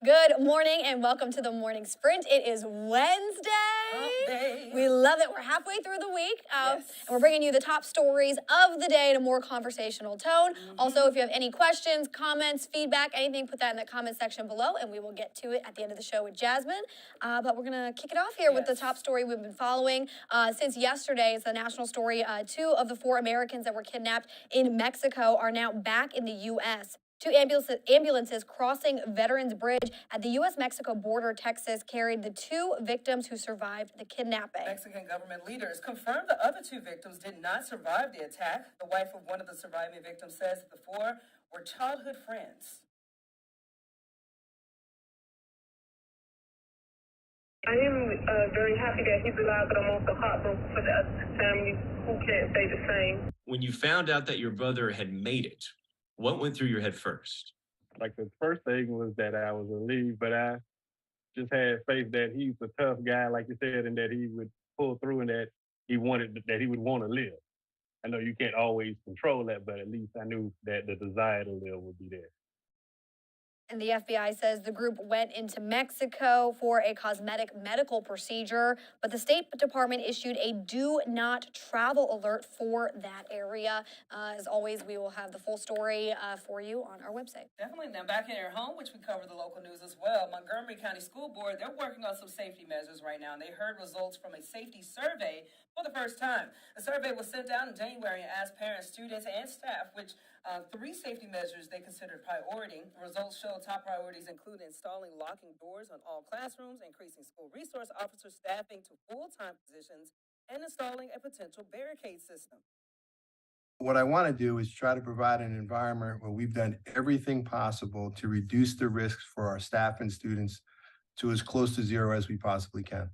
Good morning and welcome to the Morning Sprint. It is Wednesday. Hump Day. We love it. We're halfway through the week. And we're bringing you the top stories of the day in a more conversational tone. Also, if you have any questions, comments, feedback, anything, put that in the comment section below and we will get to it at the end of the show with Jasmine. But we're going to kick it off here with the top story we've been following since yesterday. It's the national story. 2 of the 4 Americans that were kidnapped in Mexico are now back in the U.S. 2 ambulances crossing Veterans Bridge at the U.S.-Mexico border, Texas, carried the 2 victims who survived the kidnapping. Mexican government leaders confirmed the other 2 victims did not survive the attack. The wife of one of the surviving victims says the 4 were childhood friends. I am very happy that he's alive, but I'm also heartbroken for the other family who can't say the same. When you found out that your brother had made it, what went through your head first? Like the first thing was that I was relieved, but I just had faith that he's a tough guy, like you said, and that he would pull through and that he would want to live. I know you can't always control that, but at least I knew that the desire to live would be there. And the FBI says the group went into Mexico for a cosmetic medical procedure, but the State Department issued a do not travel alert for that area. As always, we will have the full story for you on our website. Definitely. Now, back in your home, which we cover the local news as well, Montgomery County School Board, they're working on some safety measures right now, and they heard results from a safety survey for the first time. The survey was sent out in January and asked parents, students, and staff, which 3 safety measures they considered priority. The results show top priorities include installing locking doors on all classrooms, increasing school resource officer staffing to full-time positions, and installing a potential barricade system. What I want to do is try to provide an environment where we've done everything possible to reduce the risks for our staff and students to as close to 0 as we possibly can.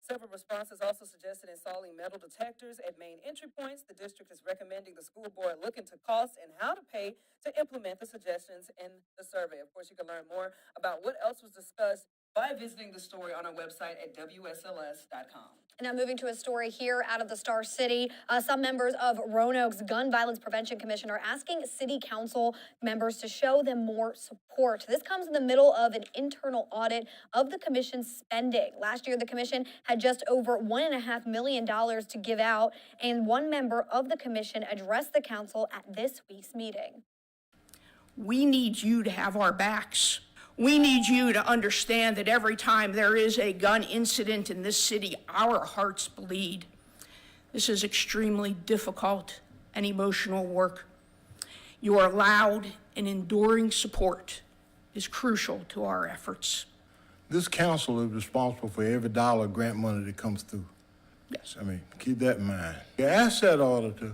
Several responses also suggested installing metal detectors at main entry points. The district is recommending the school board look into costs and how to pay to implement the suggestions in the survey. Of course, you can learn more about what else was discussed by visiting the story on our website at WSLS.com. And now moving to a story here out of the Star City. Some members of Roanoke's Gun Violence Prevention Commission are asking city council members to show them more support. This comes in the middle of an internal audit of the commission's spending. Last year, the commission had just over $1.5 million to give out, and one member of the commission addressed the council at this week's meeting. We need you to have our backs. We need you to understand that every time there is a gun incident in this city, our hearts bleed. This is extremely difficult and emotional work. Your loud and enduring support is crucial to our efforts. This council is responsible for every dollar of grant money that comes through. Yes. I mean, keep that in mind. You asked that auditor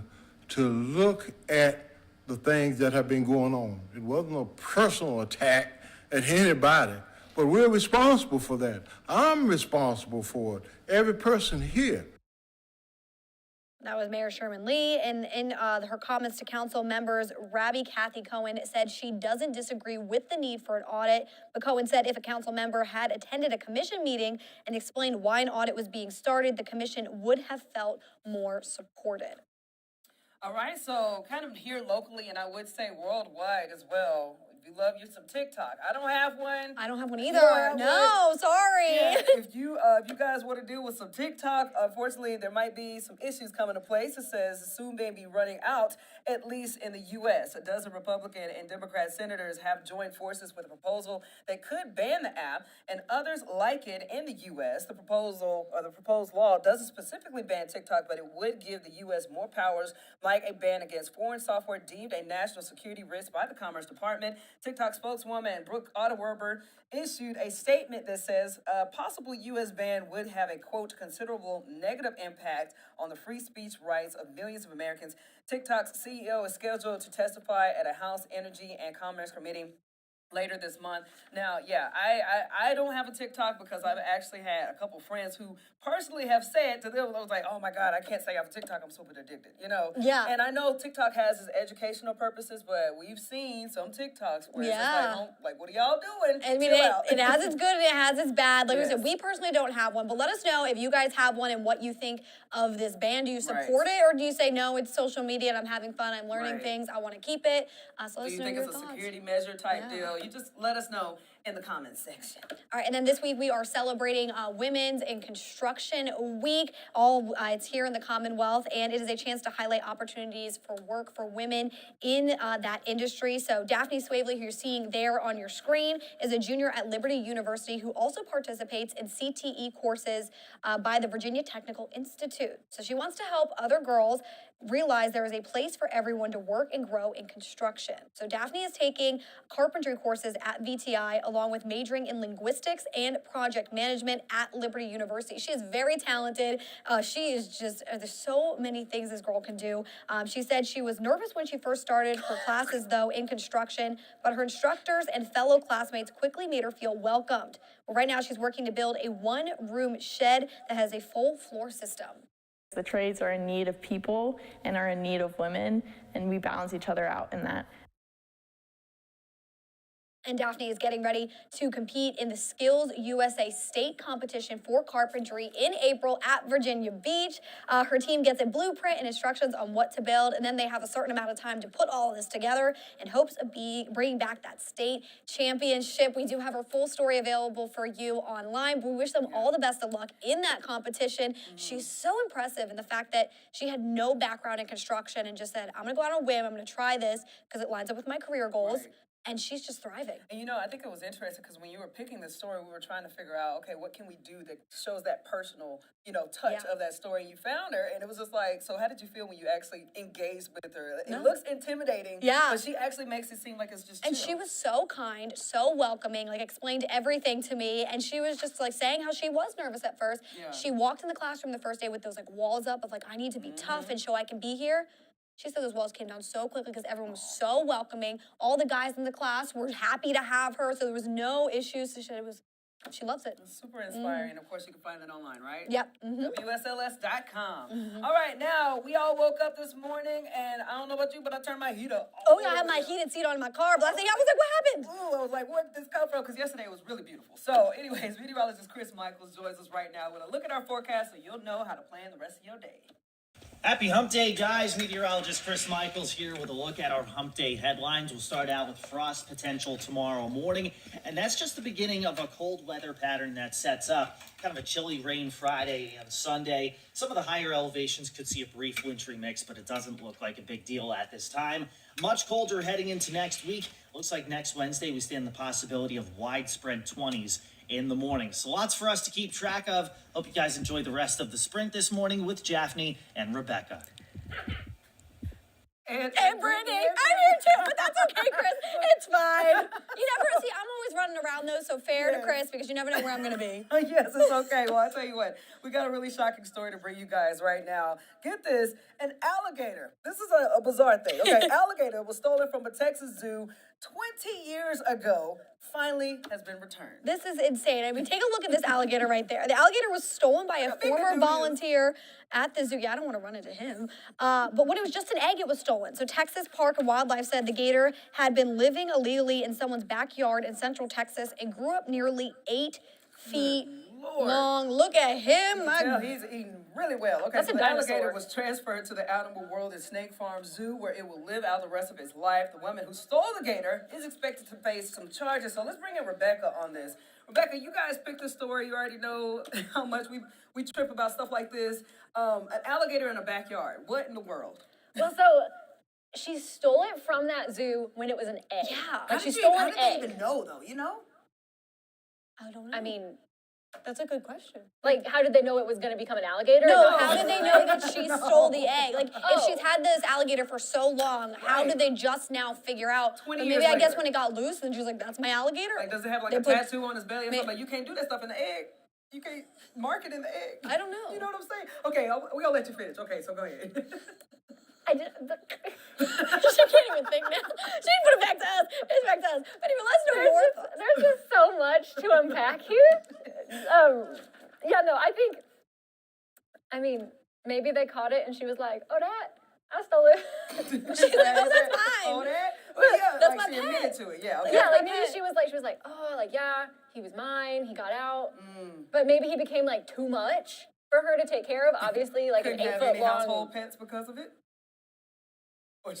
to look at the things that have been going on. It wasn't a personal attack at anybody, but we're responsible for that. I'm responsible for it. Every person here. That was Mayor Sherman Lee. And in her comments to council members, Rabbi Kathy Cohen said she doesn't disagree with the need for an audit. But Cohen said if a council member had attended a commission meeting and explained why an audit was being started, the commission would have felt more supported. All right, so kind of here locally, and I would say worldwide as well. If you love you some TikTok, I don't have one. I don't have one You either. don't have No, one? sorry. Yeah, if you guys want to deal with some TikTok, unfortunately, there might be some issues coming to place. It says soon may be running out, at least in the U.S. A dozen Republican and Democrat senators have joined forces with a proposal that could ban the app, and others like it in the U.S. The proposed law doesn't specifically ban TikTok, but it would give the U.S. more powers, like a ban against foreign software deemed a national security risk by the Commerce Department. TikTok spokeswoman Brooke Otterwerber issued a statement that says a possible U.S. ban would have a, quote, considerable negative impact on the free speech rights of millions of Americans. TikTok's CEO is scheduled to testify at a House Energy and Commerce Committee later this month. Now, yeah, I don't have a TikTok because I've actually had a couple friends who personally have said to them, I was like, oh my God, I can't say I have a TikTok, I'm super addicted, you know? Yeah. And I know TikTok has its educational purposes, but we've seen some TikToks where it's just Yeah. like, oh, like, what are y'all doing? I mean, Chill out. it has its good and it has its bad. Like we Yes. said, we personally don't have one, but let us know if you guys have one and what you think of this ban. Do you Right. support it, or do you say, no, it's social media and I'm having fun, I'm learning Right. things, I want to keep it? So let Do us you know think your it's a thoughts. security measure type Yeah. deal? You just let us know in the comments section. All right, and then this week we are celebrating Women's in Construction Week. It's here in the Commonwealth, and it is a chance to highlight opportunities for work for women in that industry. So Daphne Swavely, who you're seeing there on your screen, is a junior at Liberty University who also participates in CTE courses by the Virginia Technical Institute. So she wants to help other girls realize there is a place for everyone to work and grow in construction. So Daphne is taking carpentry courses at VTI along with majoring in linguistics and project management at Liberty University. She is very talented. She is just, there's so many things this girl can do. She said she was nervous when she first started her classes though in construction, but her instructors and fellow classmates quickly made her feel welcomed. Well, right now she's working to build a one-room shed that has a full floor system. The trades are in need of people and are in need of women, and we balance each other out in that. And Daphne is getting ready to compete in the Skills USA State Competition for Carpentry in April at Virginia Beach. Her team gets a blueprint and instructions on what to build, and then they have a certain amount of time to put all of this together in hopes of bringing back that state championship. We do have her full story available for you online, but we wish them all the best of luck in that competition. She's so impressive in the fact that she had no background in construction and just said, I'm gonna go out on a whim, I'm gonna try this because it lines up with my career goals. Right. And she's just thriving. And you know, I think it was interesting because when you were picking this story, we were trying to figure out, okay, what can we do that shows that personal, touch Yeah. of that story? And you found her, and it was just like, so how did you feel when you actually engaged with her? No. It looks intimidating, Yeah. but she actually makes it seem like it's just And chill. she was so kind, so welcoming, like explained everything to me. And she was just like saying how she was nervous at first. Yeah. She walked in the classroom the first day with those like walls up of like, I need to be tough and show I can be here. She said those walls came down so quickly because everyone was so welcoming. All the guys in the class were happy to have her, so there was no issues. So she loves it. It's super inspiring. Of course, you can find that online, right? Yep. Mm-hmm. WSLS.com. All right, now, we all woke up this morning, and I don't know about you, but I turned my heat up. Oh yeah, I have my heated seat on my car, but I was like, what happened? Ooh, I was like, where did this come from? Because yesterday it was really beautiful. So, anyways, meteorologist Chris Michaels joins us right now with a look at our forecast so you'll know how to plan the rest of your day. Happy Hump Day, guys. Meteorologist Chris Michaels here with a look at our Hump Day headlines. We'll start out with frost potential tomorrow morning, and that's just the beginning of a cold weather pattern that sets up. Kind of a chilly rain Friday and Sunday. Some of the higher elevations could see a brief wintry mix, but it doesn't look like a big deal at this time. Much colder heading into next week. Looks like next Wednesday we stand the possibility of widespread 20s in the morning. So lots for us to keep track of. Hope you guys enjoy the rest of the sprint this morning with Daphne and Rebecca. And Brittany, I'm here too, but that's okay, Chris. It's fine. You never see. I'm always running around though, so fair to Chris because you never know where I'm gonna be. Yes, it's okay. Well, I tell you what, we got a really shocking story to bring you guys right now. Get this, an alligator. This is a bizarre thing. Okay, alligator was stolen from a Texas zoo 20 years ago. Finally has been returned. This is insane. I mean, take a look at this alligator right there. The alligator was stolen by a former volunteer at the zoo. Yeah, I don't want to run into him. But when it was just an egg, it was stolen. So Texas Park and Wildlife said the gator had been living illegally in someone's backyard in Central Texas and grew up nearly 8 feet long. Look at him. Yeah, he's eating really well. Okay, That's so a the dinosaur. alligator was transferred to the Animal World at Snake Farm Zoo, where it will live out the rest of its life. The woman who stole the gator is expected to face some charges. So let's bring in Rebecca on this. Rebecca, you guys picked the story. You already know how much we trip about stuff like this. An alligator in a backyard. What in the world? Well, so she stole it from that zoo when it was an egg. Yeah. Like she stole How an did egg. they even know, though? You know? I don't know. I mean, that's a good question. like, how did they know it was going to become an alligator? No, how did they know that she stole the egg? Like, if she's had this alligator for so long, how Right. did they just now figure out? 20 But years maybe I guess later. when it got loose, then she was like, "That's my alligator." Like, does it have like They a put- tattoo on his belly or something? Like, you can't do that stuff in the egg. You can't mark it in the egg. I don't know. You know what I'm saying? Okay, we're gonna let you finish. Okay, so go ahead. I did. She can't even think now. She put it back to us. It's back to us. But even let's know more. There's just so much to unpack here. Yeah, no, I mean, maybe they caught it and she was like, "Oh, Dad, I stole it." She's like, "Oh, that's mine." Oh, that? Well, yeah, That's like my she pet. admitted to it. Yeah, okay. Yeah, like maybe she was like, "Oh, like yeah, he was mine. He got out." But maybe he became like too much for her to take care of. Obviously, like Couldn't an have 8 foot any long. household pets because of it? Or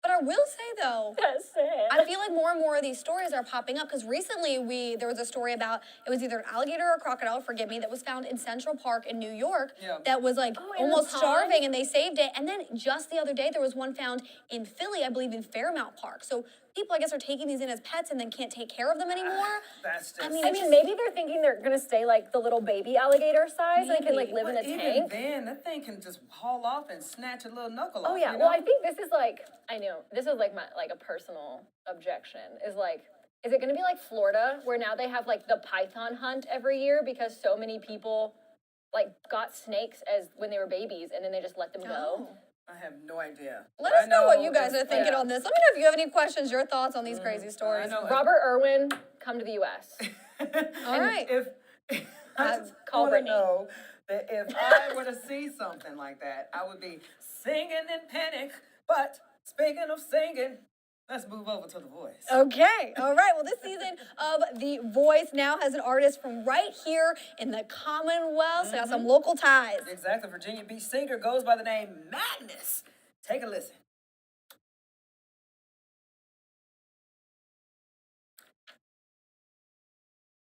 But I will say though, That's sad. I feel like more and more of these stories are popping up because recently there was a story about it was either an alligator or a crocodile, forgive me, that was found in Central Park in New York Yeah. that was like in the almost pond? starving and they saved it. And then just the other day there was one found in Philly, I believe in Fairmount Park. So people I guess are taking these in as pets and then can't take care of them anymore. that's just. I mean, I mean, maybe they're thinking they're gonna stay like the little baby alligator size and can like live in a But even tank. then, that thing can just haul off and snatch a little knuckle off. Oh yeah, you well know? I think this is like this is like my a personal objection is like, is it gonna be like Florida where now they have like the python hunt every year because so many people like got snakes as when they were babies and then they just let them go? I have no idea. Let But us I know what you guys it's- are thinking yeah. on this. Let me know if you have any questions, your thoughts on these crazy stories. I know. Robert Irwin, come to the U.S. All right. If I just call want to Brittany. know that if I were to see something like that, I would be singing in panic. But speaking of singing, let's move over to The Voice. Okay, all right. Well, this season of The Voice now has an artist from right here in the Commonwealth. So got some local ties. Exactly. Virginia Beach singer goes by the name Magnus. Take a listen.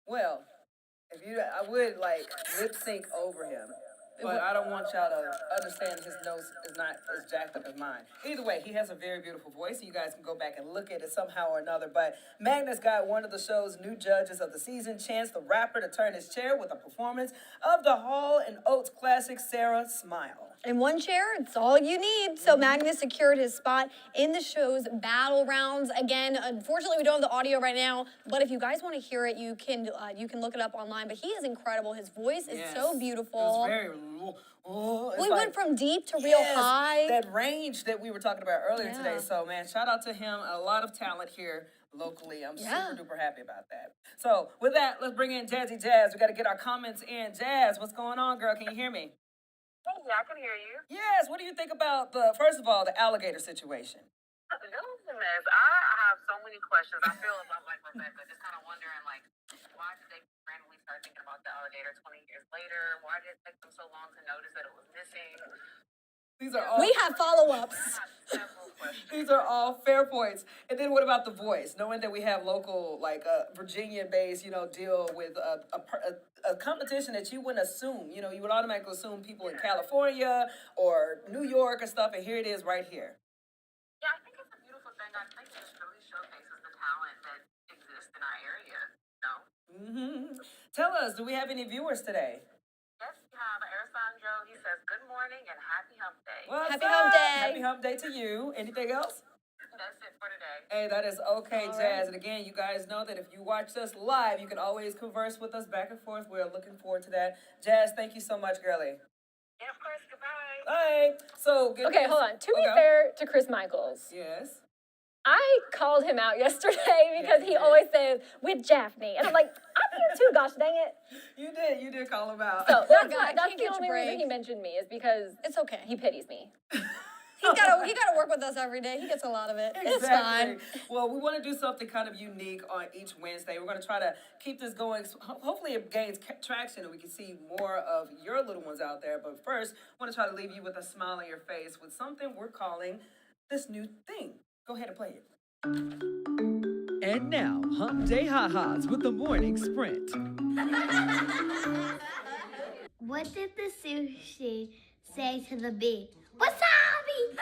Well, I would like lip sync over him, but I don't want y'all to understand his nose is not as jacked up as mine. Either way, he has a very beautiful voice. You guys can go back and look at it somehow or another. But Magnus got one of the show's new judges of the season, Chance the Rapper, to turn his chair with a performance of the Hall & Oates classic Sarah Smile. In one chair, it's all you need. So Magnus secured his spot in the show's battle rounds. Again, unfortunately, we don't have the audio right now, but if you guys want to hear it, you can look it up online. But he is incredible. His voice is so beautiful. It was very. We went from deep to real high. That range that we were talking about earlier today. Yeah. So, man, shout out to him. A lot of talent here locally. I'm Yeah. super duper happy about that. So, with that, let's bring in Jazzy Jazz. We got to get our comments in. Jazz, what's going on, girl? Can you hear me? Yeah, I can hear you. Yes. What do you think about first of all, the alligator situation? That was a mess. I have so many questions. I feel like Rebecca, just kind of wondering, like, why did they randomly start thinking about the alligator 20 years later? Why did it take them so long to notice that it was missing? These are all. We have follow-ups. I have several questions. These are all fair points. And then what about The Voice? Knowing that we have local, like Virginia-based, deal with a competition that you wouldn't assume. You would automatically assume people in California or New York or stuff, and here it is right here. Yeah, I think it's a beautiful thing. I think it really showcases the talent that exists in our area, Tell us, do we have any viewers today? Yes, we have Alessandro. He says, good morning and happy Hump Day. What's Happy up? Hump Day. Happy Hump Day to you. Anything else? That's it for today. Hey, that is okay, All Jazz. right. And again, you guys know that if you watch us live, you can always converse with us back and forth. We're looking forward to that. Jazz, thank you so much, girlie. Yeah, of course. Goodbye. Bye. So, good Okay, news- hold on. To be Okay. fair to Chris Michaels, Yes. I called him out yesterday because you he did. always says with Jaffney, and I'm like, I'm here too. Gosh dang it! You did call him out. So God, that's can't the catch a only reason break. he mentioned me is because It's okay. he pities me. He gotta work with us every day. He gets a lot of it. It's fine. Well, we want to do something kind of unique on each Wednesday. We're going to try to keep this going. Hopefully, it gains traction and we can see more of your little ones out there. But first, I want to try to leave you with a smile on your face with something we're calling this new thing. Go ahead and play it. And now, Hump Day Ha-Has with the Morning Sprint. What did the sushi say to the bee? Wasabi!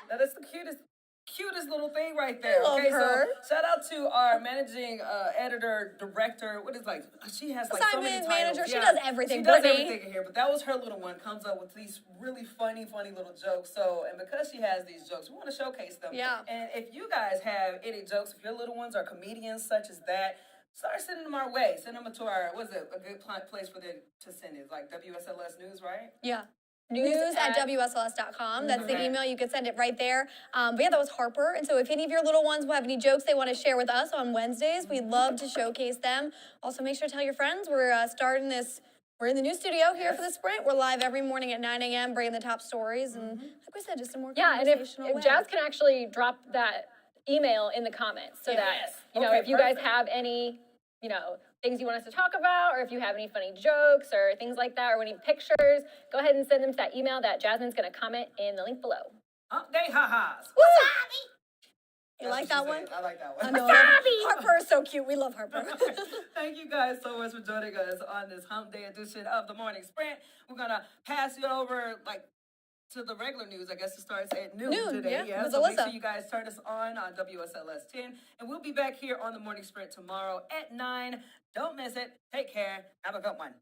Now, that's the cutest little thing right there. love Okay, her. so shout out to our managing editor, director. What is like? She has like so many Assignment titles. manager. She does everything, She does Brittany. everything in here. But that was her little one. Comes up with these really funny little jokes. So, and because she has these jokes, we want to showcase them. Yeah. And if you guys have any jokes, if your little ones are comedians such as that, start sending them our way. Send them to our. What's it? A good place for them to send it? Like WSLS News, right? Yeah. News at WSLS.com. That's the Okay. email. You could send it right there. But yeah, that was Harper. And so if any of your little ones will have any jokes they want to share with us on Wednesdays, we'd love to showcase them. Also, make sure to tell your friends. We're starting this. We're in the new studio here for the Sprint. We're live every morning at 9 a.m. bringing the top stories. And like we said, just a more Yeah, and if conversational way. Jazz can actually drop that email in the comments so that, you know, Okay, if you guys perfect. have any, you know, things you want us to talk about, or if you have any funny jokes or things like that, or any pictures, go ahead and send them to that email that Jasmine's going to comment in the link below. Hump Day Ha-Has. You like that one? I like that one. I know. Harper is so cute. We love Harper. Thank you guys so much for joining us on this Hump Day edition of the Morning Sprint. We're gonna pass it over to the regular news. I guess it starts at noon today. yeah, with So make Alyssa. sure you guys turn us on WSLS 10, and we'll be back here on the Morning Sprint tomorrow at 9. Don't miss it. Take care. Have a good one.